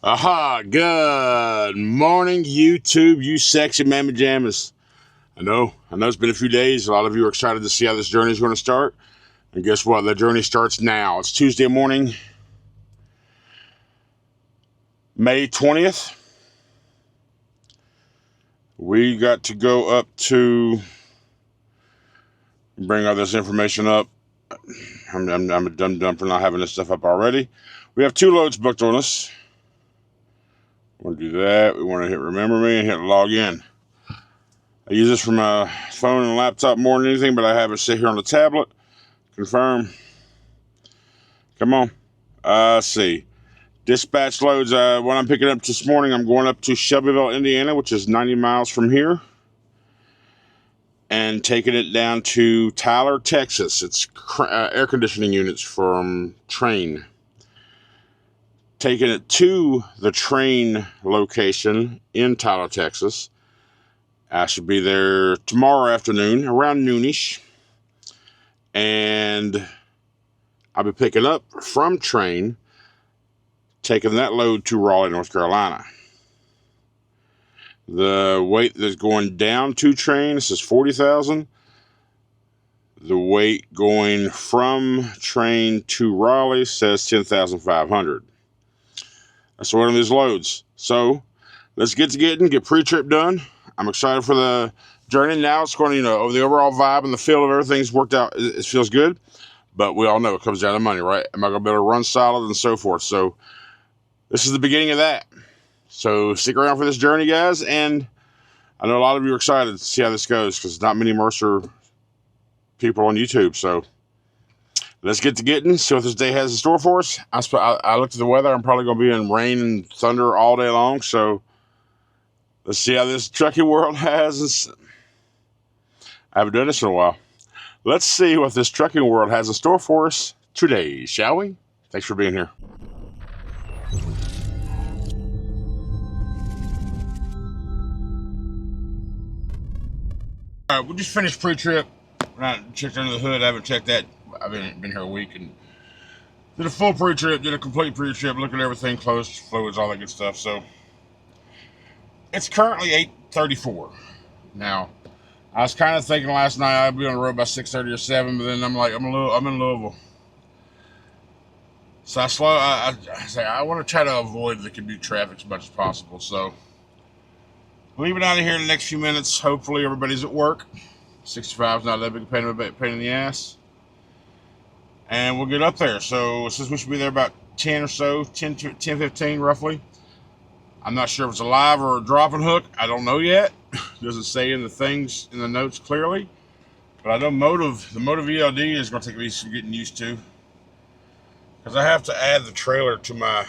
Aha, good morning, YouTube, you sexy mammy jammas. I know it's been a few days. A lot of you are excited to see how this journey is going to start. And guess what? The journey starts now. It's Tuesday morning, May 20th. We got to go up to bring all this information up. I'm a dumb for not having this stuff up already. We have 2 loads booked on us. We want to do that. We want to hit remember me and hit log in. I use this for my phone and laptop more than anything, but I have it sit here on the tablet. Confirm. Come on. Let's see. Dispatch loads. What I'm picking up this morning, I'm going up to Shelbyville, Indiana, which is 90 miles from here. And taking it down to Tyler, Texas. It's air conditioning units from Train. Taking it to the Train location in Tyler, Texas. I should be there tomorrow afternoon, around noonish. And I'll be picking up from Train, taking that load to Raleigh, North Carolina. The weight that's going down to Train, this is 40,000. The weight going from Train to Raleigh says 10,500. That's one of these loads. So let's get to getting, get pre-trip done. I'm excited for the journey. Now it's going to, the overall vibe and the feel of everything's worked out. It feels good, but we all know it comes down to money, right? Am I going to be able to run solid and so forth? So this is the beginning of that. So stick around for this journey, guys. And I know a lot of you are excited to see how this goes because not many Mercer people on YouTube. So let's get to getting, see what this day has in store for us. I looked at the weather. I'm probably going to be in rain and thunder all day long. So let's see how this trucking world has. I haven't done this in a while. Let's see what this trucking world has in store for us today, shall we? Thanks for being here. All right, we just finished pre-trip. I checked under the hood. I haven't checked that. I've been here a week and did a full pre-trip, did a complete pre-trip, looked at everything, closed, fluids, all that good stuff. So it's currently 8:34. Now, I was kind of thinking last night I'd be on the road by 6:30 or 7, but then I'm like, I'm in Louisville. So I want to try to avoid the commute traffic as much as possible. So leaving out of here in the next few minutes. Hopefully everybody's at work. 65 is not that big a pain in the ass. And we'll get up there. So since we should be there about 10 or so, 10, 15 roughly. I'm not sure if it's a live or a dropping hook. I don't know yet. Doesn't say in the things in the notes clearly. But I know the Motive ELD is going to take me some getting used to. Because I have to add the trailer to my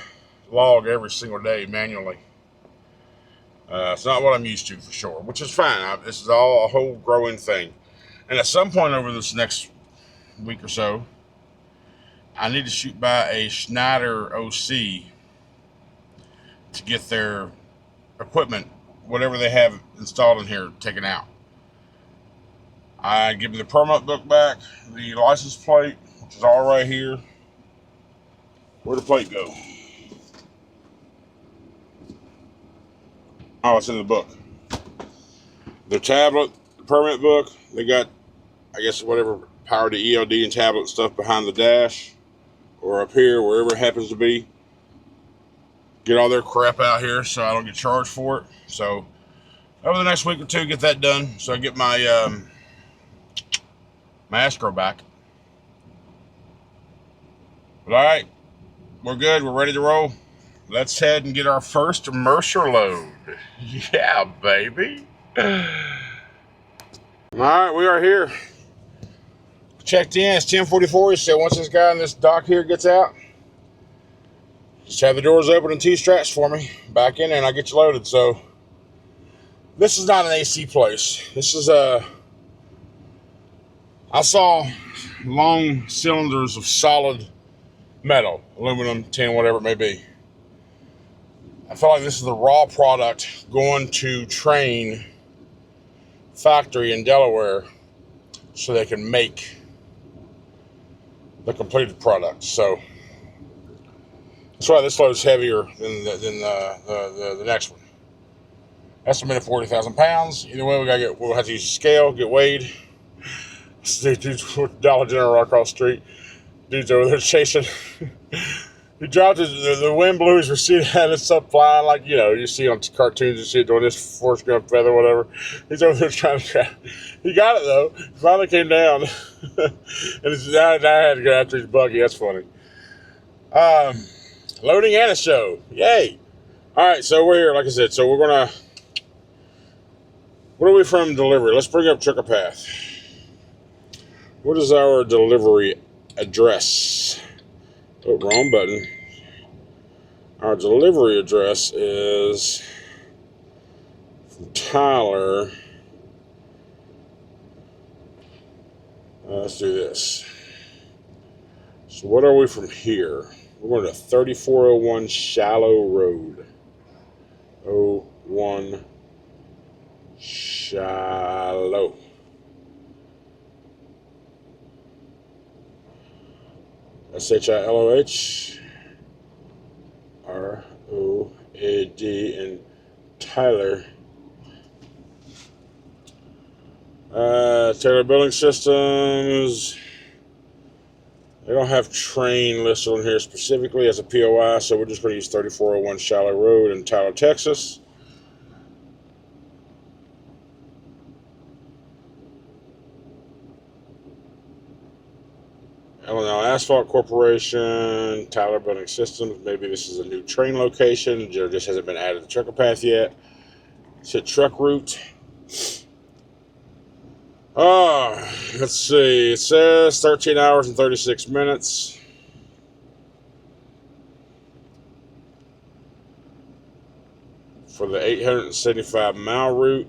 log every single day manually. It's not what I'm used to for sure, which is fine. This is all a whole growing thing. And at some point over this next week or so, I need to shoot by a Schneider OC to get their equipment, whatever they have installed in here, taken out. I give me the permit book back, the license plate, which is all right here. Where'd the plate go? Oh, it's in the book. Their tablet, the permit book, they got, I guess, whatever power to ELD and tablet stuff behind the dash or up here, wherever it happens to be. Get all their crap out here so I don't get charged for it. So over the next week or two, get that done so I get my my escrow back. But all right, we're good. We're ready to roll. Let's head and get our first Mercer load. Yeah, baby. All right, we are here. Checked in. It's 10:44. He said once this guy in this dock here gets out, just have the doors open and 2 straps for me. Back in there and I'll get you loaded. So this is not an AC place. This is I saw long cylinders of solid metal, aluminum, tin, whatever it may be. I feel like this is the raw product going to Train factory in Delaware so they can make the completed product. So That's why this load's heavier than the next one. Estimated 40,000 pounds. Either way, we'll have to use a scale, get weighed. Dude's Dollar General right across the street. Dude's over there chasing. He dropped the wind blew his receipt, had it up flying like, you see on cartoons, you see it doing this Forrest Gump feather, whatever. He's over there trying to grab. He got it though. He finally came down. And now I had to go after his buggy. That's funny. Loading and a show. Yay. All right, so we're here, like I said. So we're going to, what are we from delivery? Let's bring up Trucker Path. What is our delivery address? Oh, wrong button. Our delivery address is from Tyler. Let's do this. So what are we from here? We're going to 3401 Shallow Road. 01 Shallow. SHILOH ROAD and Tyler. Taylor Building Systems. They don't have train listed on here specifically as a POI, so we're just going to use 3401 Shallow Road in Tyler, Texas. Illinois Asphalt Corporation, Tyler Building Systems. Maybe this is a new train location. It just hasn't been added to Trucker Path yet. It's a truck route. Let's see. It says 13 hours and 36 minutes. For the 875-mile route.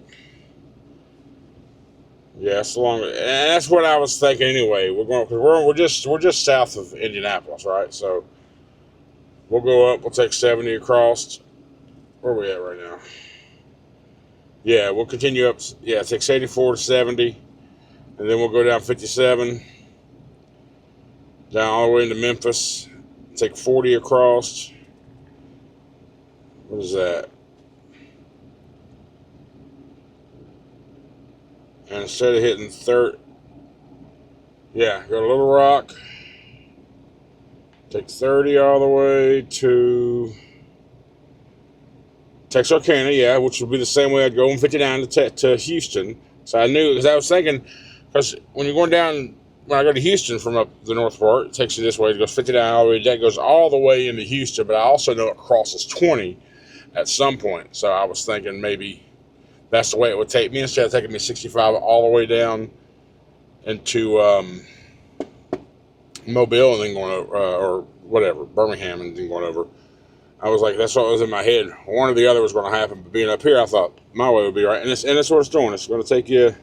Yeah, it's long. And that's what I was thinking anyway. We're just south of Indianapolis, right? So we'll go up. We'll take 70 across. Where are we at right now? Yeah, we'll continue up. Yeah, take 84 to 70, and then we'll go down 57, down all the way into Memphis. Take 40 across. What is that? And instead of hitting go to Little Rock, take 30 all the way to Texarkana, which would be the same way I'd go on 59 to Houston. So I knew, because I was thinking, because when you're going down, when I go to Houston from up the north part, it takes you this way, it goes 59 all the way, that goes all the way into Houston, but I also know it crosses 20 at some point. So I was thinking maybe that's the way it would take me, instead of taking me 65 all the way down into Mobile and then going over, or whatever, Birmingham and then going over. I was like, that's what was in my head. One or the other was going to happen, but being up here, I thought my way would be right. And that's what it's doing. It's going to take you,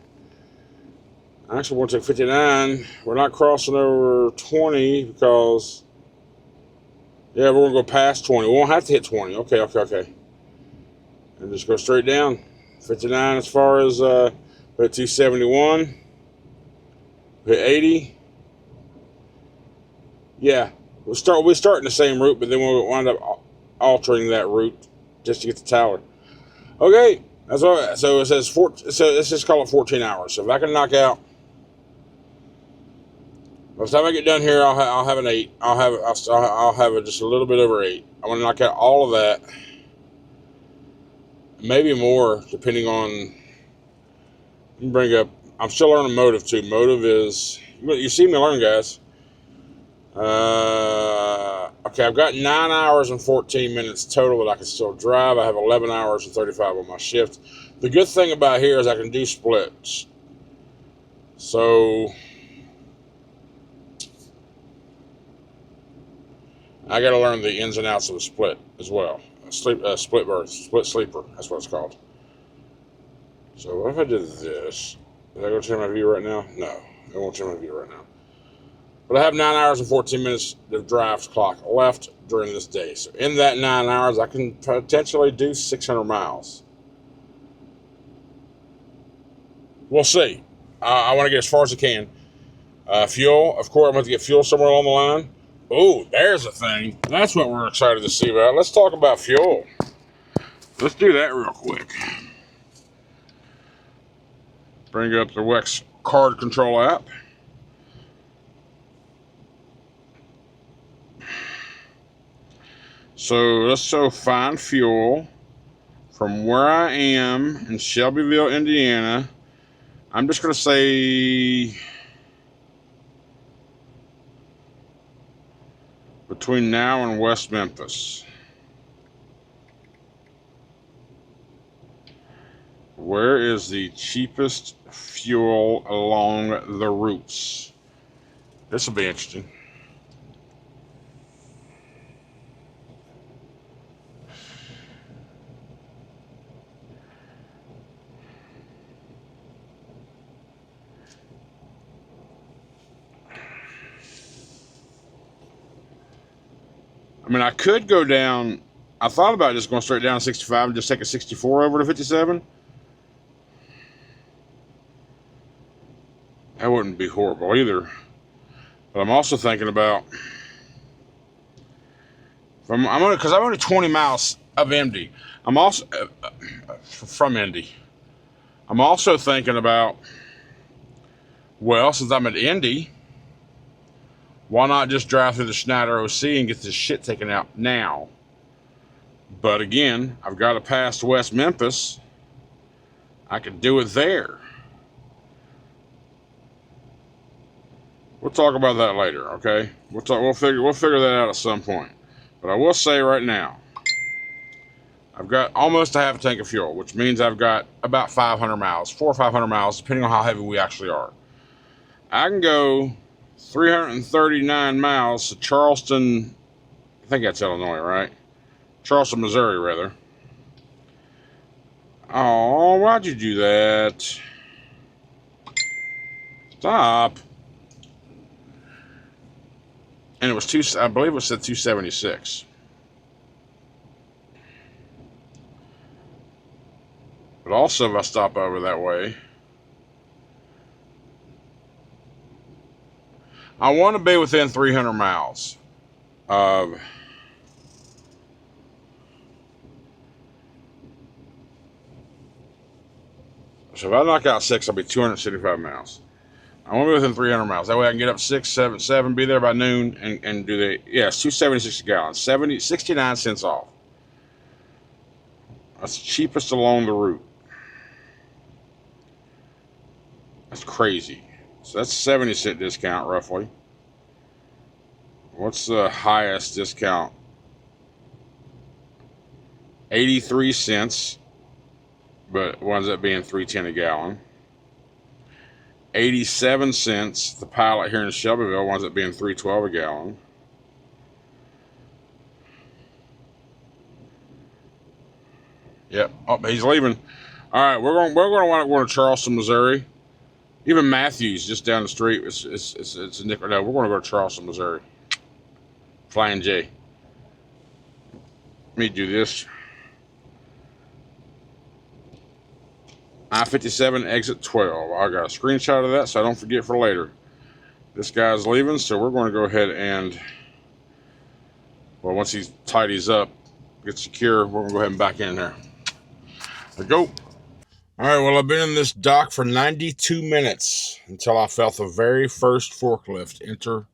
actually, we're going to take 59. We're not crossing over 20 because, we're going to go past 20. We won't have to hit 20. Okay. And just go straight down. 59 as far as, hit 271. Hit 80. Yeah, we're starting the same route, but then we'll wind up altering that route just to get to Tyler. Okay, that's all. So it says let's just call it 14 hours. So if I can knock out, by the time I get done here, I'll have an 8. I'll have just a little bit over 8. I want to knock out all of that, maybe more, depending on. You bring up. I'm still learning motive too. Motive is, you see me learn, guys. Okay, I've got 9 hours and 14 minutes total that I can still drive. I have 11 hours and 35 on my shift. The good thing about here is I can do splits. So I got to learn the ins and outs of a split as well. Split berth, split sleeper. That's what it's called. So what if I did this? Is that going to change my view right now? No, it won't change my view right now. But I have 9 hours and 14 minutes of drive clock left during this day. So in that 9 hours, I can potentially do 600 miles. We'll see. I want to get as far as I can. Fuel, of course, I'm going to get fuel somewhere along the line. Oh, there's a thing. That's what we're excited to see about. Let's talk about fuel. Let's do that real quick. Bring up the WEX card control app. So let's find fuel from where I am in Shelbyville, Indiana. I'm just going to say between now and West Memphis. Where is the cheapest fuel along the routes? This will be interesting. I mean, I could go down. I thought about just going straight down to 65 and just take a 64 over to 57. That wouldn't be horrible either. But I'm also thinking about, because I'm only 20 miles of Indy. I'm also from Indy. I'm also thinking about, well, since I'm at Indy, why not just drive through the Schneider OC and get this shit taken out now? But again, I've got to pass West Memphis. I could do it there. We'll talk about that later, okay? We'll figure that out at some point. But I will say right now, I've got almost a half a tank of fuel, which means I've got about 500 miles, 400 or 500 miles, depending on how heavy we actually are. I can go 339 miles to Charleston. I think that's Illinois, right? Charleston, Missouri, rather. Oh, why'd you do that? Stop. And it was I believe it said 276. But also, if I stop over that way, I want to be within 300 miles of so if I knock out 6, I'll be 265 miles. I want to be within 300 miles. That way I can get up 6, 7, 7, be there by noon, and do the, it's 276 a gallon, 69 cents off. That's the cheapest along the route. That's crazy. So that's a 70-cent discount, roughly. What's the highest discount? 83 cents, but winds up being $3.10 a gallon. 87 cents, the pilot here in Shelbyville winds up being $3.12 a gallon. Yep. Oh, he's leaving. All right, we're going to wind up going to Charleston, Missouri. Even Matthews, just down the street, it's a nickel. No, we're going to go to Charleston, Missouri. Flying J. Let me do this. I-57 exit 12. I got a screenshot of that so I don't forget for later. This guy's leaving, so we're going to go ahead and, well, once he tidies up, gets secure, we're going to go ahead and back in there. There we go. All right, well, I've been in this dock for 92 minutes until I felt the very first forklift enter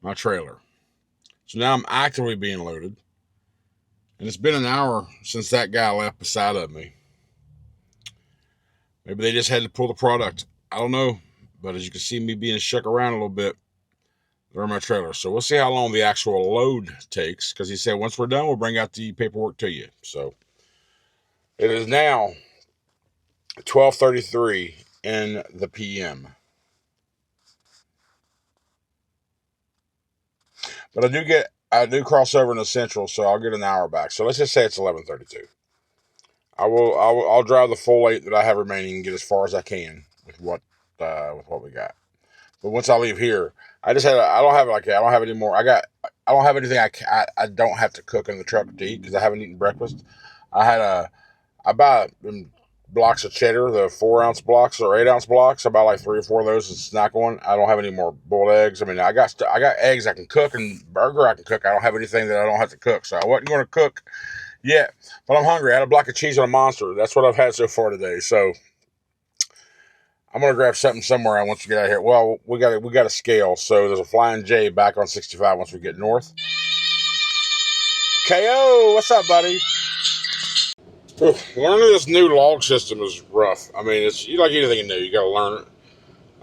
my trailer. So now I'm actively being loaded. And it's been an hour since that guy left beside of me. Maybe they just had to pull the product. I don't know. But as you can see me being shook around a little bit, they're in my trailer. So we'll see how long the actual load takes. Because he said once we're done, we'll bring out the paperwork to you. So it is now 12:33 in the PM. But I do cross over into Central, so I'll get an hour back. So let's just say it's 11:32. I'll drive the full 8 that I have remaining and get as far as I can with what we got. But once I leave here, I don't have any more. I don't have anything I don't have to cook in the truck to eat because I haven't eaten breakfast. I buy blocks of cheddar, the 4-ounce blocks or 8-ounce blocks. I bought like 3 or 4 of those and snack on. I don't have any more boiled eggs. I mean, I got eggs I can cook and burger I can cook. I don't have anything that I don't have to cook. So I wasn't going to cook yet, but I'm hungry. I had a block of cheese on a Monster. That's what I've had so far today. So I'm going to grab something somewhere once we get out of here. Well, we got a scale. So there's a Flying J back on 65 once we get north. KO, what's up, buddy? Learning this new log system is rough. I mean, it's like anything new. You got to learn it.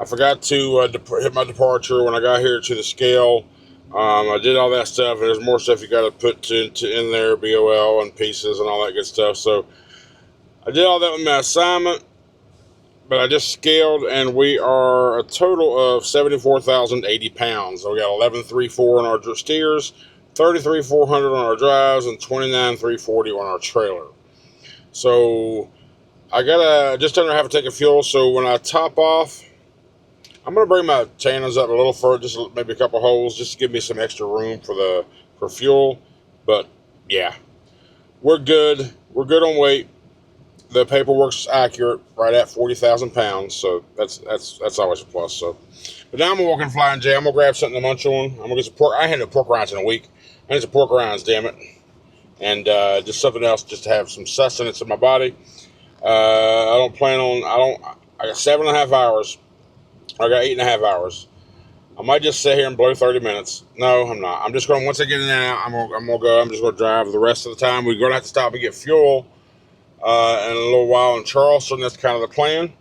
I forgot to hit my departure when I got here to the scale. I did all that stuff, and there's more stuff you got to put in there, BOL and pieces and all that good stuff. So I did all that with my assignment, but I just scaled, and we are a total of 74,080 pounds. So we got 11,340 on our steers, 33,400 on our drives, and 29,340 on our trailer. So I got just under half a tank of fuel. So when I top off, I'm going to bring my tannins up a little further, just maybe a couple holes, just to give me some extra room for fuel. But yeah, we're good. We're good on weight. The paperwork's accurate, right at 40,000 pounds. So that's always a plus. So, but now I'm gonna walk in Flying J. I'm gonna grab something to munch on. I'm gonna get some pork. I hadn't had pork rinds in a week. I need some pork rinds, damn it, and just something else just to have some sustenance in my body. I got 7.5 hours. I got 8.5 hours. I might just sit here and blow 30 minutes. No, I'm not. I'm just going, once I get in and out, I'm gonna go. I'm just gonna drive the rest of the time. We're gonna have to stop and get fuel in a little while in Charleston. That's kind of the plan.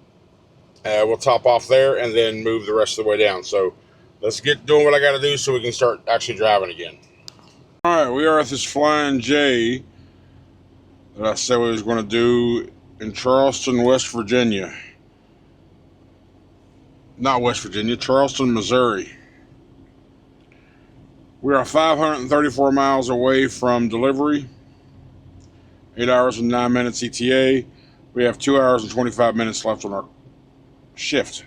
We'll top off there and then move the rest of the way down. So let's get doing what I got to do so we can start actually driving again. All right, we are at this Flying J that I said we was going to do in Charleston, West Virginia. Not West Virginia, Charleston, Missouri. We are 534 miles away from delivery. 8 hours and 9 minutes ETA. We have 2 hours and 25 minutes left on our shift.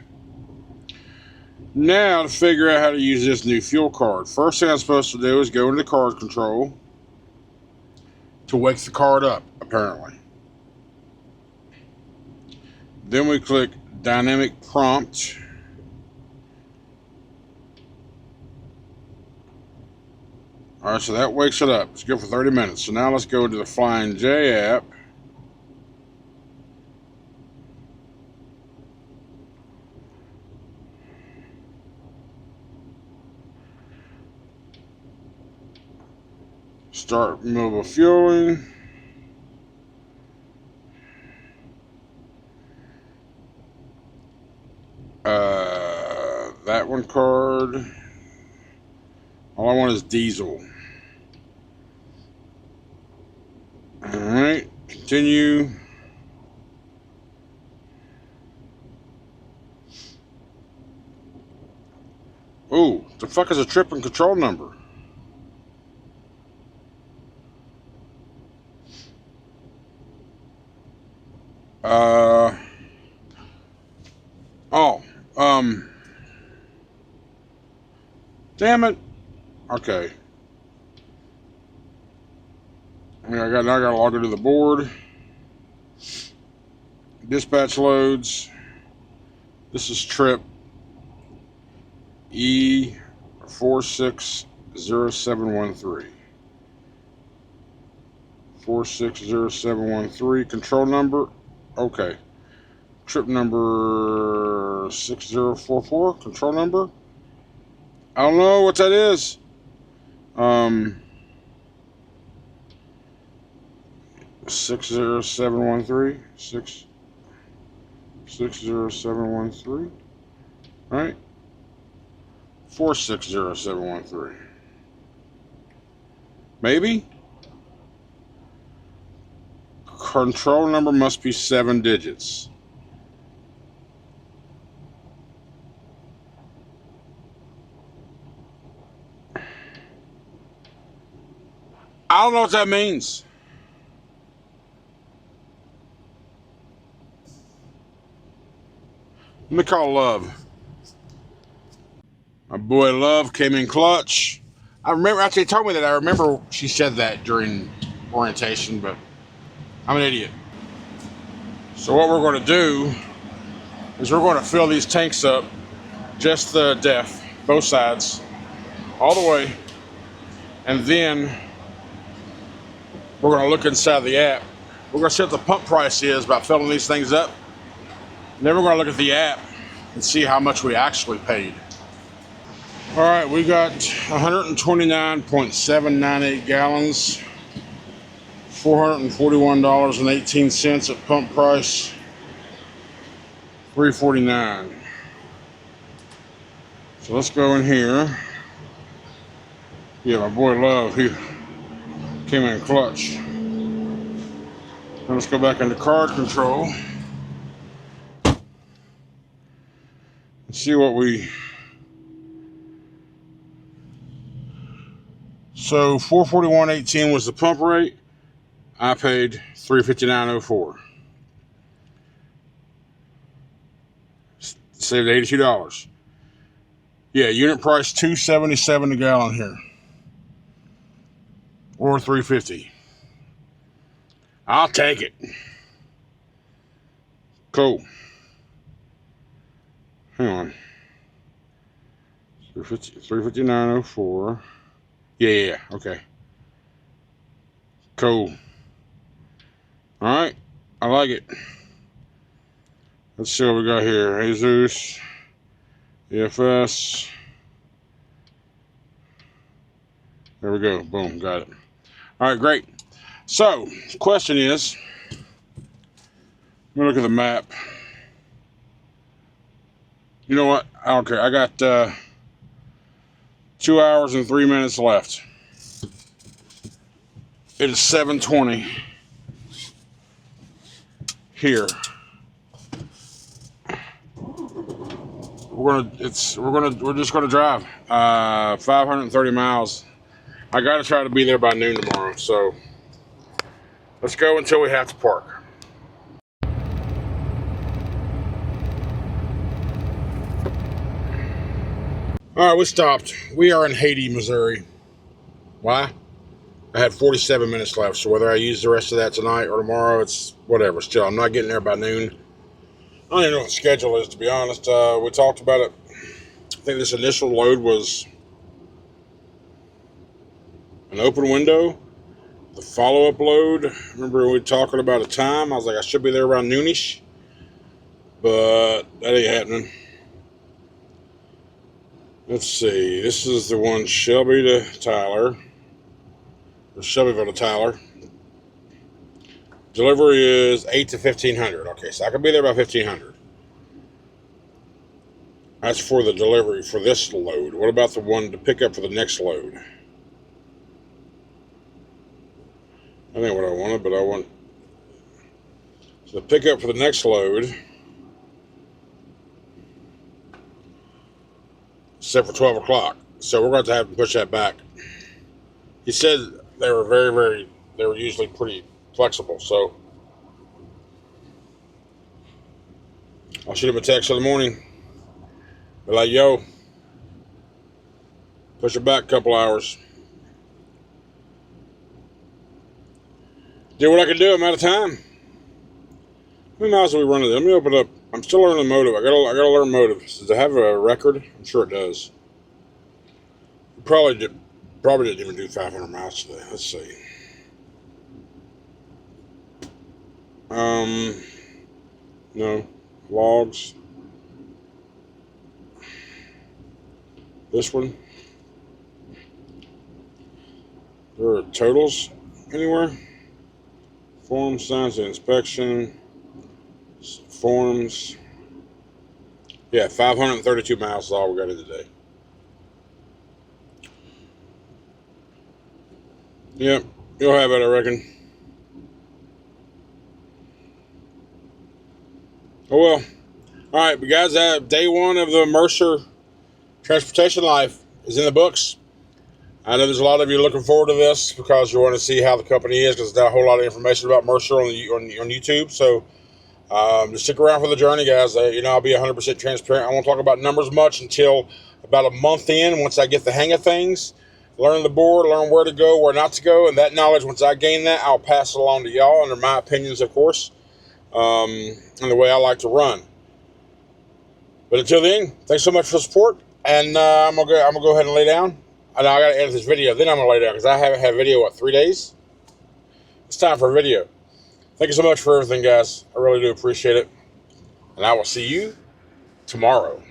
Now to figure out how to use this new fuel card. First thing I'm supposed to do is go into card control to wake the card up, apparently. Then we click dynamic prompt. Alright, so that wakes it up. It's good for 30 minutes. So now let's go to the Flying J app. Start mobile fueling. That one card. All I want is diesel. Alright, continue. Oh, the fuck is a trip and control number? Damn it. Okay. Now I gotta log into the board. Dispatch loads. This is trip E460713. 460713. Control number. Okay. Trip number 6044. Control number. I don't know what that is. 60713. 60713. Right? 460713. Maybe? Control number must be 7 digits. I don't know what that means. Let me call Love. My boy Love came in clutch. I remember, actually told me that. I remember she said that during orientation, but I'm an idiot. So what we're going to do is we're going to fill these tanks up, just the depth, both sides, all the way, and then we're going to look inside the app. We're going to see what the pump price is about filling these things up. And then we're going to look at the app and see how much we actually paid. All right, we got 129.798 gallons, $441.18 at pump price, $3.49. So let's go in here. Yeah, my boy Love, he came in clutch. Now let's go back into card control and see what we. So 441.18 was the pump rate. I paid $359.04. Saved $82. Yeah, unit price $2.77 a gallon here, or $3.50. I'll take it. Cool. Hang on. $359.04. Yeah, okay. Cool. All right, I like it. Let's see what we got here. Jesus, EFS. There we go. Boom, got it. All right, great. So, the question is, let me look at the map. You know what? I don't care. I got 2 hours and 3 minutes left. It is 7:20 here. We're just gonna drive 530 miles. I gotta try to be there by noon tomorrow, so let's go until we have to park. All right, we stopped. We are in Haiti, Missouri. Why? I had 47 minutes left, so whether I use the rest of that tonight or tomorrow, it's whatever. Still, I'm not getting there by noon. I don't even know what the schedule is, to be honest. We talked about it. I think this initial load was an open window. The follow-up load, remember we were talking about a time? I was like, I should be there around noonish, but that ain't happening. Let's see. This is the one Shelby to Tyler, or Shelbyville to Tyler. Delivery is 8 to 1500. Okay, so I can be there by 1500. That's for the delivery for this load. What about the one to pick up for the next load? I think what I wanted, but I want. So the pickup for the next load, set for 12 o'clock. So we're going to have to push that back. He said they were they were usually pretty flexible. So I'll shoot him a text in the morning. Be like, yo, push it back a couple hours. Did what I could do. I'm out of time. How many miles are we running? Let me open up. I'm still learning motive. I gotta learn motive. Does it have a record? I'm sure it does. Probably didn't even do 500 miles today. Let's see. No logs. This one. There are totals anywhere. Forms, signs of inspection, forms. Yeah, 532 miles is all we got in today. Yep, you'll have it, I reckon. Oh well. All right, but guys, day one of the Mercer transportation life is in the books. I know there's a lot of you looking forward to this because you want to see how the company is, because there's not a whole lot of information about Mercer on YouTube. So just stick around for the journey, guys. I'll be 100% transparent. I won't talk about numbers much until about a month in, once I get the hang of things, learn the board, learn where to go, where not to go, and that knowledge, once I gain that, I'll pass it along to y'all under my opinions, of course. and the way I like to run. But until then, thanks so much for the support, and I'm gonna go ahead and lay down. I know I gotta edit this video, then I'm gonna lay down because I haven't had a video in 3 days. It's time for a video. Thank you so much for everything, guys. I really do appreciate it, and I will see you tomorrow.